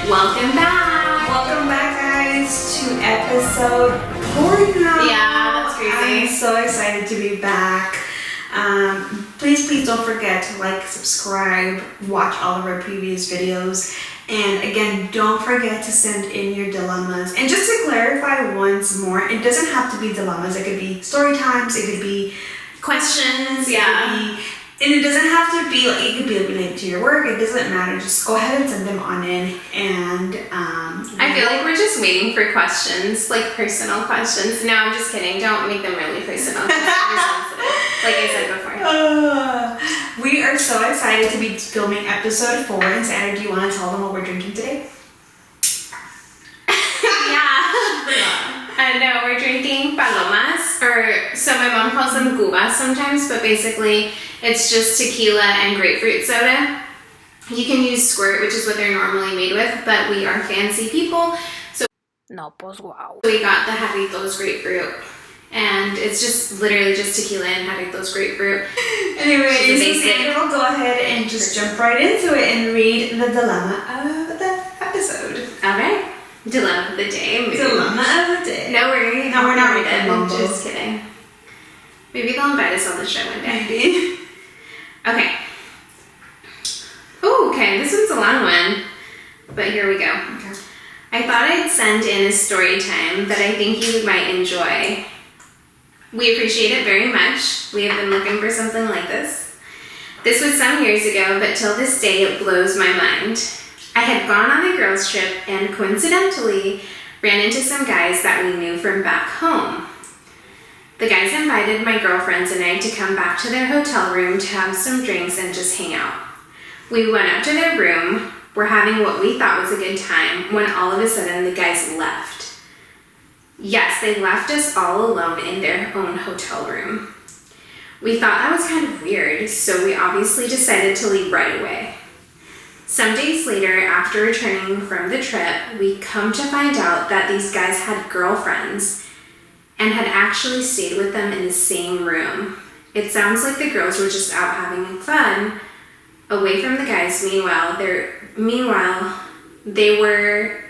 Welcome back! Welcome back, guys, to episode 4 now. Yeah, that's crazy. I'm so excited to be back. Please don't forget to like, subscribe, watch all of our previous videos. And again, don't forget to send in your dilemmas. And just to clarify once more, it doesn't have to be dilemmas. It could be story times, it could be Questions, yeah. And it doesn't have to be, like, it could be related to your work. It doesn't matter. Just go ahead and send them on in. And I feel like we're just waiting for questions, like personal questions. No, I'm just kidding. Don't make them really personal. Just sensitive, like I said before. We are so excited to be filming episode 4. And Sandra, do you want to tell them what we're drinking today? I know, we're drinking palomas, or so my mom calls them cubas sometimes, but basically it's just tequila and grapefruit soda. You can use squirt, which is what they're normally made with, but we are fancy people, so no, pues wow. We got the Jarritos grapefruit, and it's just literally just tequila and Jarritos grapefruit. Anyway, so Sandra will go ahead and just jump right into it and read the dilemma of the episode. Alright. Dilemma of the day. Maybe. Dilemma of the day. No, we're not reading it. reading Just kidding. Maybe they'll invite us on the show one day. Maybe. Okay. Oh, okay. This one's a long one, but here we go. Okay. I thought I'd send in a story time that I think you might enjoy. We appreciate it very much. We have been looking for something like this. This was some years ago, but till this day it blows my mind. I had gone on a girls' trip and coincidentally ran into some guys that we knew from back home. The guys invited my girlfriends and I to come back to their hotel room to have some drinks and just hang out. We went up to their room, were having what we thought was a good time, when all of a sudden the guys left. Yes, they left us all alone in their own hotel room. We thought that was kind of weird, so we obviously decided to leave right away. Some days later, after returning from the trip, we come to find out that these guys had girlfriends and had actually stayed with them in the same room. It sounds like the girls were just out having fun away from the guys. Meanwhile, they were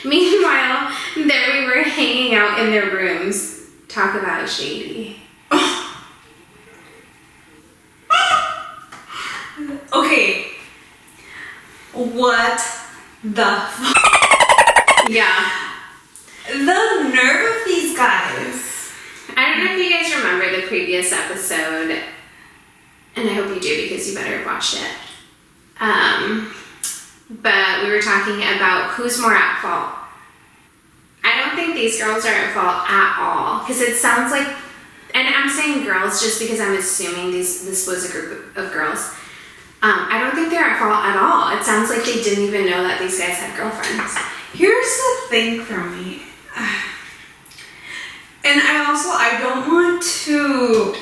Meanwhile, there we were hanging out in their rooms. Talk about shady. Okay. What the fuck? Yeah. The nerve of these guys. I don't know if you guys remember the previous episode, and I hope you do because you better have watched it. But we were talking about who's more at fault. I don't think these girls are at fault at all, because it sounds like, and I'm saying girls just because I'm assuming this was a group of girls. I don't think they're at fault at all. It sounds like they didn't even know that these guys had girlfriends. Here's the thing for me. And I don't want to,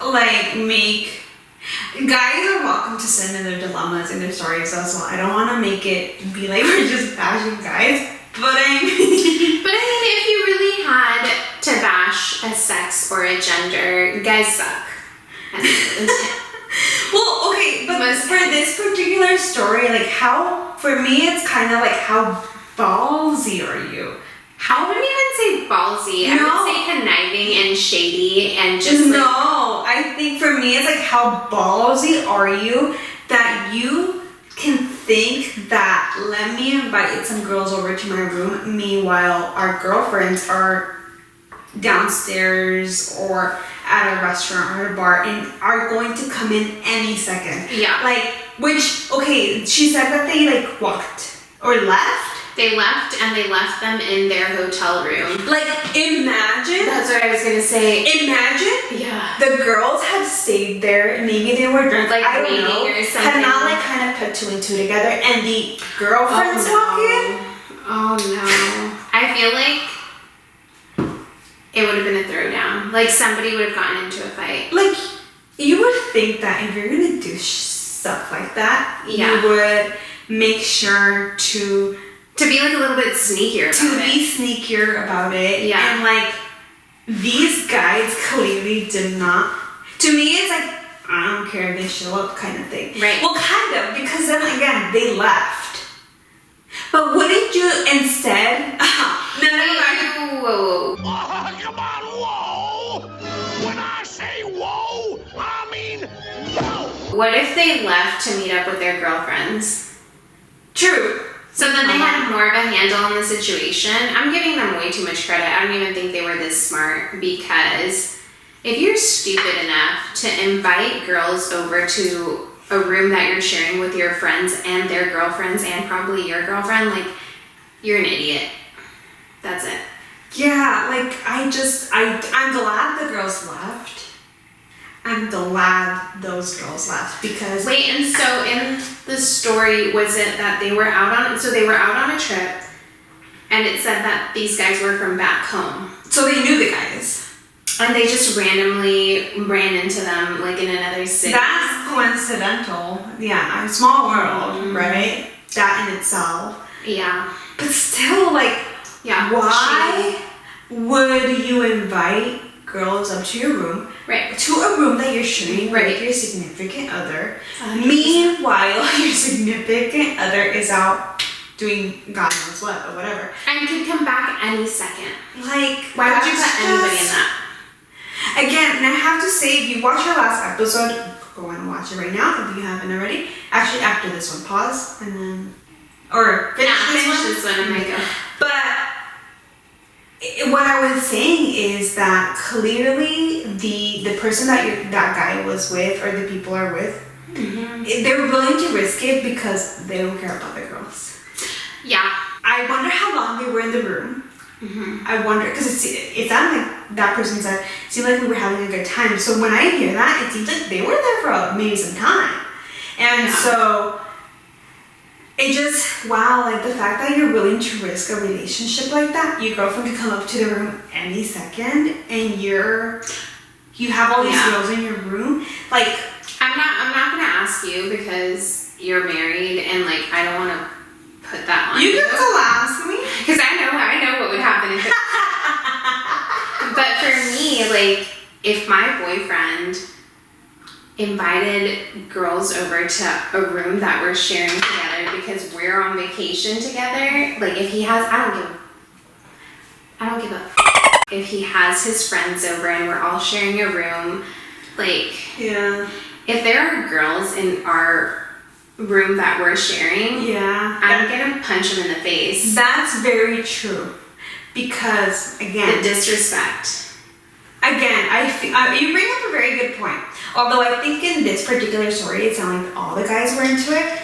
like, make... Guys are welcome to send in their dilemmas and their stories as well. I don't want to make it be like we're just bashing guys. But I mean... But I mean, if you really had to bash a sex or a gender, guys suck. Well, okay, but for this particular story, like for me, it's kind of like how ballsy are you? I wouldn't even say ballsy. No. I would say conniving and shady and just like... No, I think for me, it's like how ballsy are you that you can think that let me invite some girls over to my room, meanwhile our girlfriends are downstairs or at a restaurant or a bar and are going to come in any second. Yeah. Like, which, okay, she said that they like walked or left. They left and they left them in their hotel room. Like, imagine. That's what I was gonna say. Imagine. Yeah. The girls had stayed there. Maybe they were drunk. Like I don't waiting know. or something. Had not like kind of put 2 and 2 together, and the girlfriends walk in. Oh no. I feel like it would have been a throwdown. Like somebody would have gotten into a fight. Like, you would think that if you're gonna do stuff like that, yeah, you would make sure to be like a little bit sneakier about it. To be sneakier about it. Yeah. And like, these guys clearly did not. To me, it's like, I don't care if they show up kind of thing. Right. Well, kind of, because then like instead they left. But wouldn't you instead? Whoa. Oh, come on, whoa! When I say whoa, I mean whoa! What if they left to meet up with their girlfriends? True. So then they had more of a handle on the situation. I'm giving them way too much credit. I don't even think they were this smart, because if you're stupid enough to invite girls over to a room that you're sharing with your friends and their girlfriends and probably your girlfriend, like, you're an idiot. That's it. Yeah, like I'm glad the girls left. I'm glad those girls left because Wait, and so in the story, was it that they were out on a trip, and it said that these guys were from back home. so they knew the guys. And they just randomly ran into them, like, in another city. That's coincidental. Yeah, a small world, right? That in itself. Yeah. But still, like, Yeah. why would you invite girls up to your room, Right. to a room that you're sharing Right. with your significant other? 100%. Meanwhile, your significant other is out doing God knows what or whatever. And could come back any second. Like, Why would you that's put anybody in just- that? Again, and I have to say, if you watch our last episode, go and watch it right now if you haven't already. Actually, after this one, pause and then, or finish This one and I go. But what I was saying is that clearly the person that guy was with, or the people are with, they're willing to risk it because they don't care about the girls. Yeah. I wonder how long they were in the room. I wonder, because it sounded like that person said, it seemed like we were having a good time. So when I hear that, it seems like they were there for maybe some time. And so it just, wow, like the fact that you're willing to risk a relationship like that, your girlfriend could come up to the room any second, and you have all these girls in your room. Like, I'm not gonna ask you because you're married and, like, I don't want to put that on you. you can still ask me. Because I know what would happen if it. But for me, like, if my boyfriend invited girls over to a room that we're sharing together because we're on vacation together, like, if he has, I don't give a if he has his friends over and we're all sharing a room, like, Yeah. if there are girls in our room that we're sharing, Yeah. I'm gonna punch him in the face. That's very true. Because, The again, disrespect. you bring up a very good point. Although I think in this particular story, it sounded like all the guys were into it.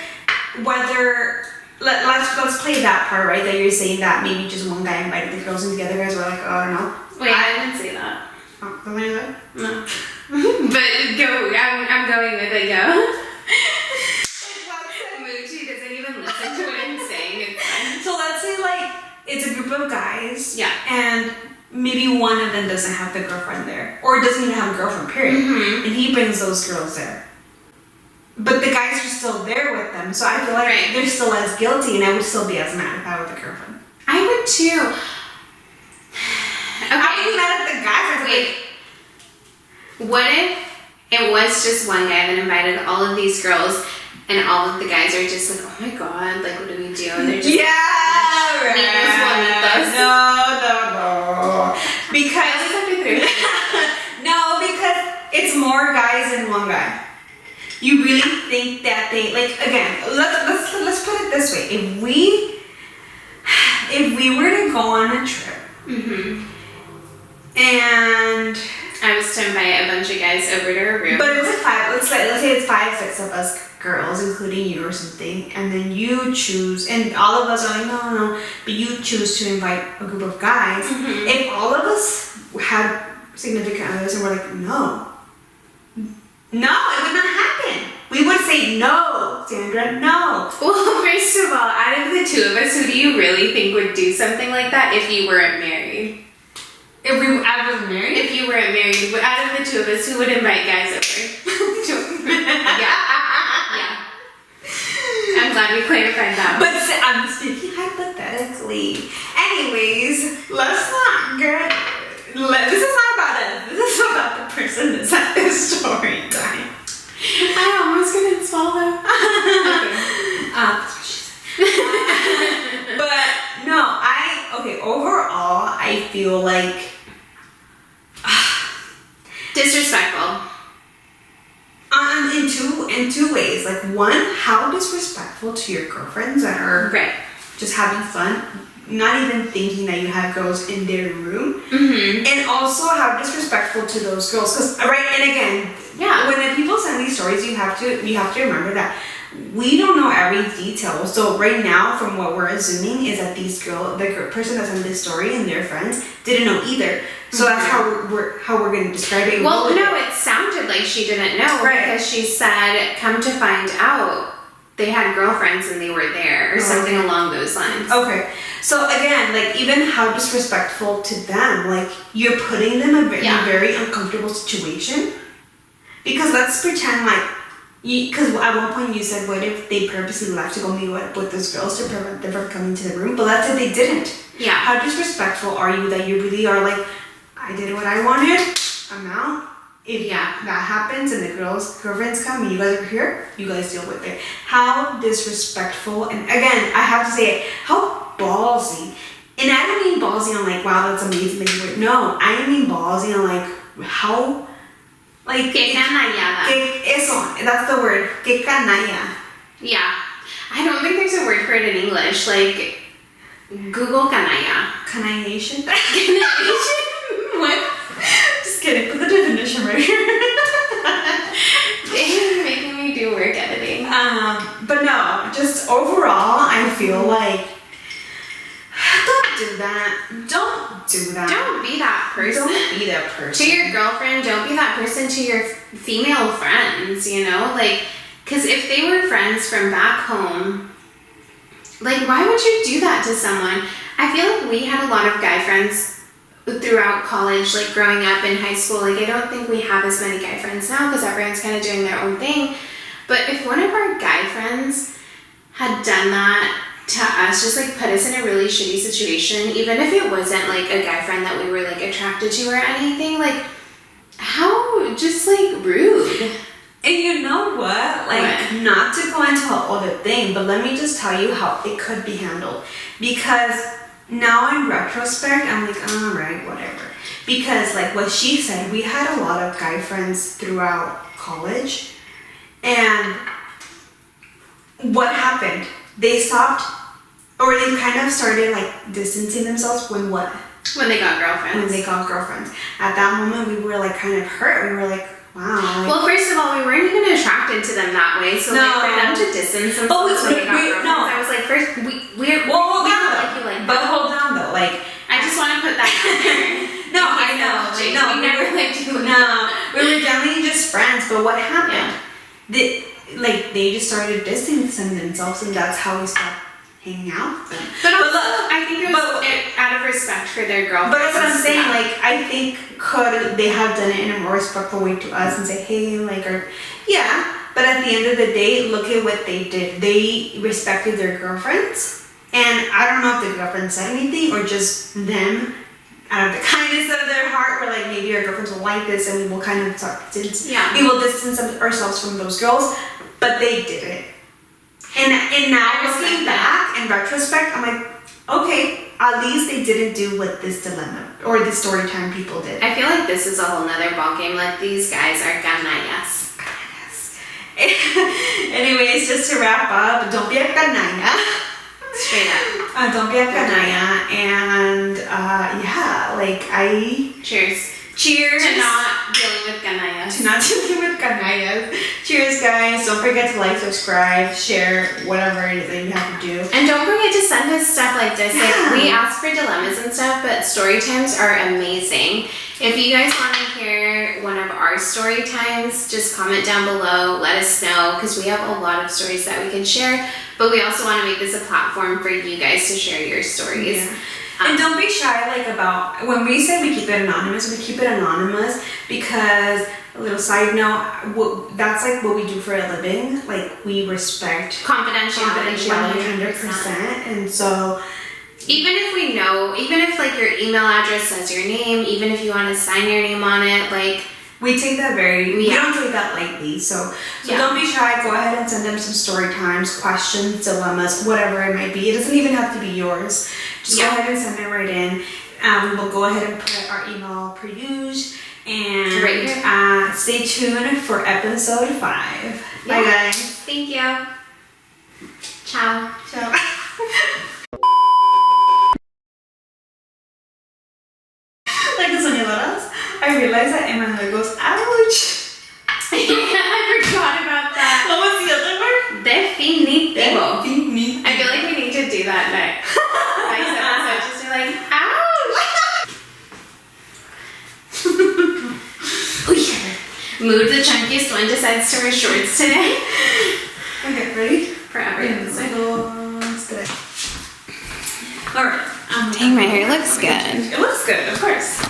Whether, let's play that part, right? That you're saying that maybe just one guy invited the girls and the other guys were like, oh, no. Wait, I didn't say that. Oh, something like that? No. But go, I'm going with it, go. Moochie doesn't even listen to what I'm saying. It's fine. So let's say, like, it's a group of guys. Yeah. And maybe one of them doesn't have the girlfriend there. Or doesn't even have a girlfriend, period. Mhm. And he brings those girls there. But the guys are still there with them. So I feel like Right. they're still as guilty, and I would still be as mad if I were the girlfriend. I would too. I would be mad at the guys. I'd be Wait. What if it was just one guy that invited all of these girls and all of the guys are just like, oh my god, like, what do we do? And they're just yeah, right. Amigos bonitos. No. Because no, because it's more guys than one guy. You really think that they, like, again, let's put it this way. If we were to go on a trip and I was to invite a bunch of guys over to her room. but it was like let's say it's 5, 6 of us girls, including you or something, and then you choose, and all of us are like, no, but you choose to invite a group of guys. If all of us had significant others and we're like, no, it would not happen. We would say, no, Sandra, no. Well, first of all, out of the two of us, who do you really think would do something like that if you weren't married? I was married. If you weren't married, out of the two of us, who would invite guys over? Yeah. I'm glad we clarified that. But I'm speaking hypothetically. Anyways, let's not get. This is not about us. This is about the person that's at this story time. I almost couldn't swallow. Okay. feel like disrespectful. In two ways. Like, one, how disrespectful to your girlfriends that are Right. just having fun, not even thinking that you have girls in their room, and also how disrespectful to those girls. Because and again, when the people send these stories, you have to remember that we don't know every detail. So right now, from what we're assuming is that the person that sent this story and their friends didn't know either. So that's how we're going to describe it. Well, no, it sounded like she didn't know because she said, "Come to find out, they had girlfriends and they were there," or something along those lines. Okay. So again, like, even how disrespectful to them, like, you're putting them in a very uncomfortable situation. Because let's pretend like, because at one point you said, what if they purposely left to go meet up with those girls to prevent them from coming to the room? But let's say they didn't. Yeah. How disrespectful are you that you really are like, I did what I wanted, I'm out. If that happens and the girlfriends come and you guys are here, you guys deal with it. How disrespectful, and again, I have to say it, how ballsy. And I don't mean ballsy on like, wow, that's amazing that you would. No, I mean ballsy on like, how, like, Que canallada. Eso, that's the word. Que canalla. Yeah. I don't think there's a word for it in English. Like, Google canalla. Cannillation? What? Just kidding. Put the definition right here. You're making me do work editing. But no, just overall, I feel like don't do that. Don't do that. Don't be that person. Don't be that person. To your girlfriend, don't be that person to your female friends, you know? Like, because if they were friends from back home, like, why would you do that to someone? I feel like we had a lot of guy friends throughout college, like growing up in high school. Like, I don't think we have as many guy friends now because everyone's kind of doing their own thing. But if one of our guy friends had done that to us, just like put us in a really shitty situation, even if it wasn't like a guy friend that we were like attracted to or anything, like, how just like rude. And you know what? Like, not to go into a whole other thing, but let me just tell you how it could be handled. Because now in retrospect, I'm like, alright, whatever. Because like what she said, we had a lot of guy friends throughout college. And what happened? They stopped, or they kind of started like distancing themselves when what? When they got girlfriends. When they got girlfriends. At that moment, we were like kind of hurt. We were like, wow. Like, well, first of all, we weren't even attracted to them that way. So like for them to distance themselves when they got girlfriends, I was like, first, we're hold on like you like but hold on though, like, I just want to put that out there. No, I know. Like, No, we never liked you. No, we were definitely just friends. But what happened? They just started distancing themselves, and that's how we stopped hanging out with them. But also, I think it was out of respect for their girlfriends. But that's what I'm saying. Like, I think could they have done it in a more respectful way to us and say, hey, like, or But at the end of the day, look at what they did. They respected their girlfriends, and I don't know if the girlfriends said anything or just them, out of the kindness of their heart, were like, maybe our girlfriends will like this, and we will kind of we will distance ourselves from those girls. But they did it. And now looking back in retrospect, I'm like, okay, at least they didn't do what this dilemma or the story time people did. I feel like this is a whole nother ballgame. Like, these guys are canallas. Anyways, just to wrap up, don't be a canalla. Straight up. Don't be a canalla. And Cheers. Cheers. To not dealing with canallas. To not dealing with canallas. Cheers, guys. Don't forget to like, subscribe, share, whatever it is that you have to do. And don't forget to send us stuff like this. Like, we ask for dilemmas and stuff, but story times are amazing. If you guys want to hear one of our story times, just comment down below. Let us know, because we have a lot of stories that we can share. But we also want to make this a platform for you guys to share your stories. Yeah. And don't be shy, like, about, when we say we keep it anonymous because, a little side note, that's like what we do for a living. Like, we respect Confidentiality 100%. And so, even if like your email address says your name, even if you want to sign your name on it, like, we take that we don't take that lightly. So don't be shy. Go ahead and send them some story times, questions, dilemmas, whatever it might be. It doesn't even have to be yours. Just go ahead and send it right in. We will go ahead and put our email per usual. And Right here. stay tuned for episode 5. Bye, Yeah. guys. Thank you. Ciao. Ciao. Like the soñadoras, I realized that Emmanuel goes, ouch. I forgot about that. What was the other word? Definitivo. Definitivo. I feel like we need to do that next episode. Just be like, ouch! Mood the chunkiest one decides to wear shorts today. Okay, ready? For every episode. Alright. Dang, my hair looks good. It looks good, of course.